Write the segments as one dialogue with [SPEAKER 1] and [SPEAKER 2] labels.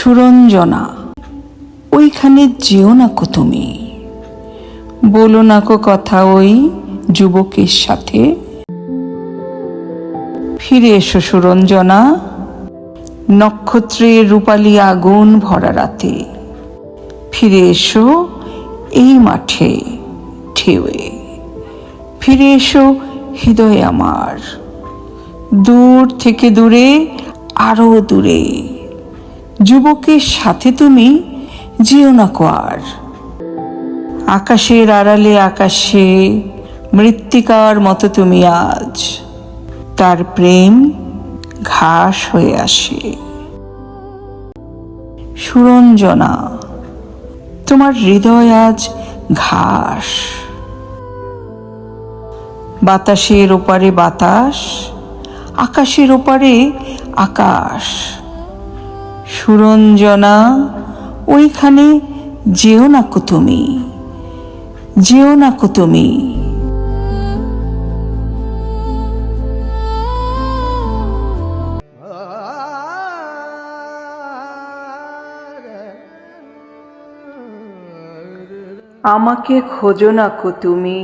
[SPEAKER 1] সুরঞ্জনা, ওইখানে যেও না কো তুমি, বলো না কো কথা ওই যুবকের সাথে। ফিরে এসো সুরঞ্জনা, নক্ষত্রের রূপালী আগুন ভরা রাতে। ফিরে এসো এই মাঠে ঢেউয়ে। ফিরে এসো হৃদয়ে আমার, দূর থেকে দূরে, আরো দূরে। যুবকের সাথে তুমি যেও না কো আর। আকাশের আড়ালে আকাশে মৃত্তিকার মতো তুমি আজ, তার প্রেম ঘাস হয়ে আসে। সুরঞ্জনা, তোমার হৃদয় আজ ঘাস। বাতাসের ওপারে বাতাস, আকাশের ওপারে আকাশ। সুরঞ্জনা, ওইখানে যেও না কো তুমি, যেও না কো তুমি। আমাকে খোঁজো না কো তুমি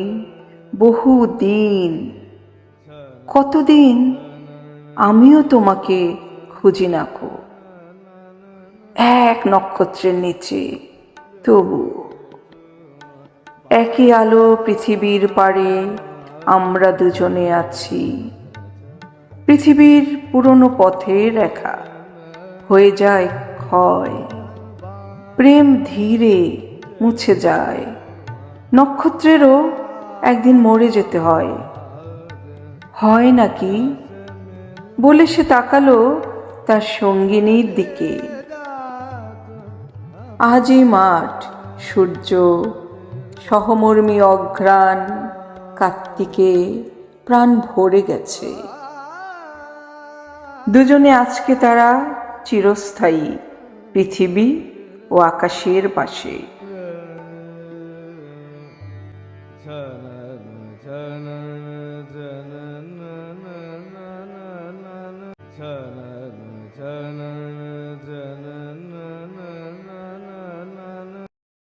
[SPEAKER 1] বহুদিন, কতদিন আমিও তোমাকে খুঁজি না কো। এক নক্ষত্রের নিচে তবু একই আলো পৃথিবীর পাড়ে আমরা দুজনে আছি। পৃথিবীর পুরনো পথের রেখা হয়ে যায় ক্ষয়, প্রেম ধীরে মুছে যায়। নক্ষত্রেরও একদিন মরে যেতে হয়, হয় নাকি? বলে সে তাকালো তার সঙ্গিনীর দিকে। আজ এই মাঠ, সূর্য, সহমর্মী অঘ্রাণ, কার্তিকে প্রাণ ভরে গেছে। দুজনে আজকে তারা চিরস্থায়ী পৃথিবী ও আকাশের পাশে।
[SPEAKER 2] ঝন ঝন ঝন